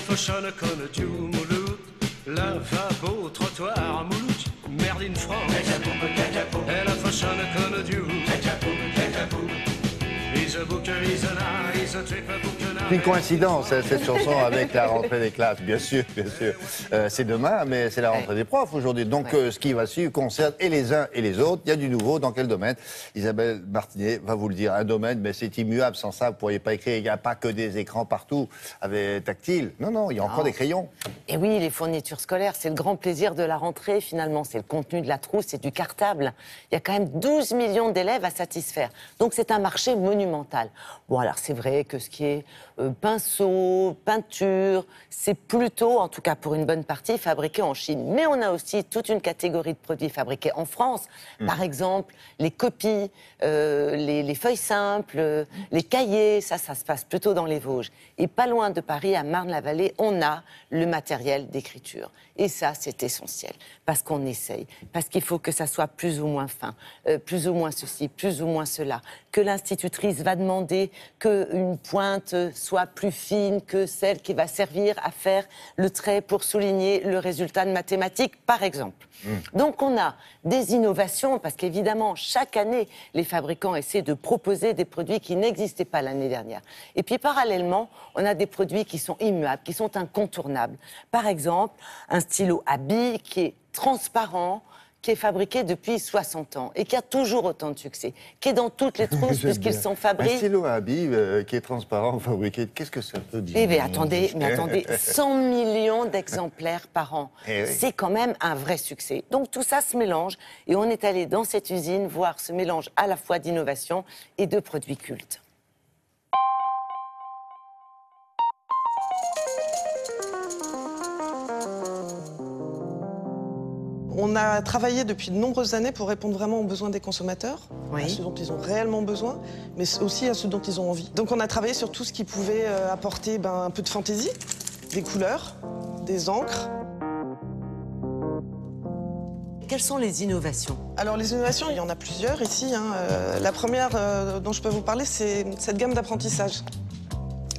Foschonne con tu Mouloud, lavabo, trottoir, Mouloud, Merlin France. Et la Foschonne con tu, is a booker, is an eye, is a trip, a booker. C'est une coïncidence, hein, cette chanson, avec la rentrée des classes, bien sûr, bien sûr. C'est demain, mais c'est la rentrée des profs aujourd'hui. Donc, ce qui va suivre concerne et les uns et les autres. Il y a du nouveau. Dans quel domaine? Isabelle Martinet va vous le dire. Un domaine, mais c'est immuable. Sans ça, vous ne pourriez pas écrire. Il n'y a pas que des écrans partout avec tactile. Non, non, il y a encore des crayons. Et oui, les fournitures scolaires, c'est le grand plaisir de la rentrée, finalement. C'est le contenu de la trousse, c'est du cartable. Il y a quand même 12 millions d'élèves à satisfaire. Donc, c'est un marché monumental. Bon, alors, c'est vrai que ce qui est pinceau, peinture, c'est plutôt, en tout cas pour une bonne partie, fabriqué en Chine. Mais on a aussi toute une catégorie de produits fabriqués en France. Par exemple, les copies, les feuilles simples, les cahiers, ça se passe plutôt dans les Vosges. Et pas loin de Paris, à Marne-la-Vallée, on a le matériel d'écriture. Et ça, c'est essentiel, parce qu'on essaye, parce qu'il faut que ça soit plus ou moins fin, plus ou moins ceci, plus ou moins cela, que l'institutrice va demander qu'une pointe soit plus fine que celle qui va servir à faire le trait pour souligner le résultat de mathématiques, par exemple. Donc on a des innovations, parce qu'évidemment, chaque année, les fabricants essaient de proposer des produits qui n'existaient pas l'année dernière. Et puis parallèlement, on a des produits qui sont immuables, qui sont incontournables. Par exemple, un stylo à billes qui est transparent, qui est fabriqué depuis 60 ans et qui a toujours autant de succès, qui est dans toutes les trousses puisqu'ils sont fabriqués. Un stylo à billes qui est transparent, fabriqué, qu'est-ce que ça veut dire? Eh bien, attendez, 100 millions d'exemplaires par an. Eh oui. C'est quand même un vrai succès. Donc tout ça se mélange et on est allé dans cette usine voir ce mélange à la fois d'innovation et de produits cultes. On a travaillé depuis de nombreuses années pour répondre vraiment aux besoins des consommateurs, à ce dont ils ont réellement besoin, mais aussi à ce dont ils ont envie. Donc on a travaillé sur tout ce qui pouvait apporter un peu de fantaisie, des couleurs, des encres. Quelles sont les innovations? Alors les innovations, il y en a plusieurs ici. La première dont je peux vous parler, c'est cette gamme d'apprentissage.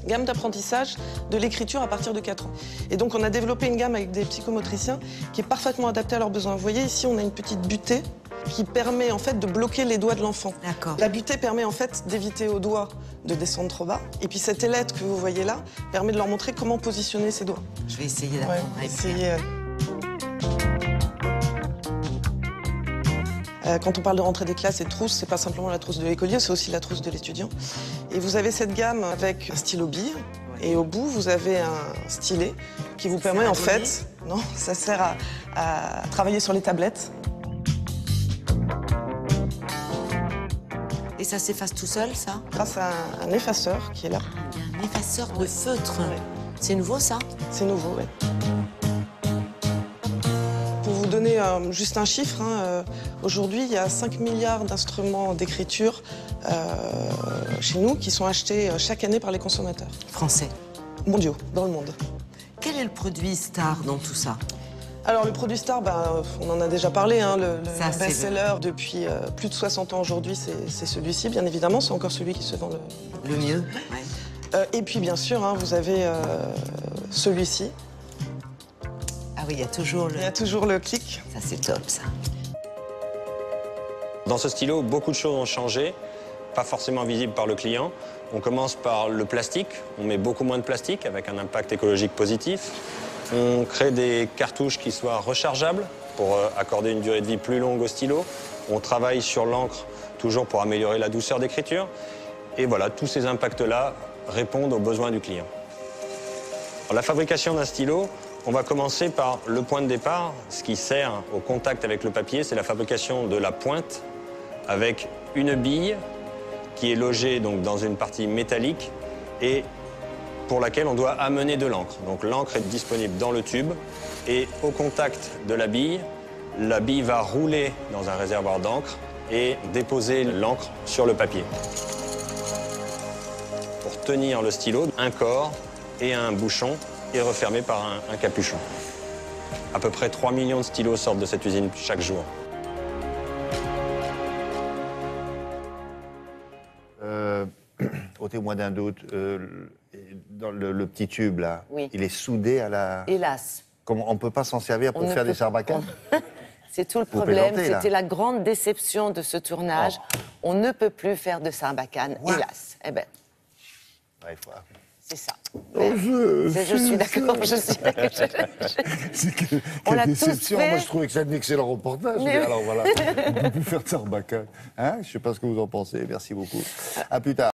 Gamme d'apprentissage de l'écriture à partir de 4 ans. Et donc on a développé une gamme avec des psychomotriciens qui est parfaitement adaptée à leurs besoins. Vous voyez ici on a une petite butée qui permet en fait de bloquer les doigts de l'enfant. D'accord. La butée permet en fait d'éviter aux doigts de descendre trop bas. Et puis cette ailette que vous voyez là permet de leur montrer comment positionner ses doigts. Je vais essayer d'apprendre à écrire. Quand on parle de rentrée des classes et de trousse, c'est pas simplement la trousse de l'écolier, c'est aussi la trousse de l'étudiant. Et vous avez cette gamme avec un stylo bille, et au bout, vous avez un stylet qui vous permet en fait... Non, ça sert à travailler sur les tablettes. Et ça s'efface tout seul, ça? Grâce à un effaceur qui est là. Il y a un effaceur de feutre. Ouais. C'est nouveau, ça? C'est nouveau, oui. Pour vous donner juste un chiffre, aujourd'hui, il y a 5 milliards d'instruments d'écriture chez nous qui sont achetés chaque année par les consommateurs. Français. Mondiaux, dans le monde. Quel est le produit star dans tout ça? Alors, le produit star, on en a déjà parlé, le Ça, c'est best-seller depuis plus de 60 ans aujourd'hui, c'est celui-ci, bien évidemment. C'est encore celui qui se vend le mieux. Ouais. Et puis, bien sûr, vous avez celui-ci. Ah oui, il y a toujours le... Il y a toujours le clic. Ça, c'est top, ça. Dans ce stylo, beaucoup de choses ont changé, pas forcément visibles par le client. On commence par le plastique. On met beaucoup moins de plastique avec un impact écologique positif. On crée des cartouches qui soient rechargeables pour accorder une durée de vie plus longue au stylo. On travaille sur l'encre, toujours pour améliorer la douceur d'écriture. Et voilà, tous ces impacts-là répondent aux besoins du client. Alors, la fabrication d'un stylo, on va commencer par le point de départ. Ce qui sert au contact avec le papier, c'est la fabrication de la pointe avec une bille qui est logée donc, dans une partie métallique et pour laquelle on doit amener de l'encre. Donc l'encre est disponible dans le tube et au contact de la bille va rouler dans un réservoir d'encre et déposer l'encre sur le papier. Pour tenir le stylo, un corps et un bouchon est refermé par un capuchon. À peu près 3 millions de stylos sortent de cette usine chaque jour. Au témoin d'un doute, dans le petit tube, là, Oui. il est soudé à la... Hélas. Comment, on ne peut pas s'en servir pour On ne faire peut- des sarbacanes? C'est tout le Vous problème. plaisantez, là. C'était la grande déception de ce tournage. On ne peut plus faire de sarbacane, What? hélas. Eh ben, Ouais, il faut- c'est ça. je suis d'accord. Je suis d'accord. C'est que, On quelle l'a tous déception. fait. Moi, je trouvais que c'était un excellent reportage. Mais Mais oui. alors voilà, on ne peut plus faire de sarbacane. Hein, je ne sais pas ce que vous en pensez. Merci beaucoup. À plus tard.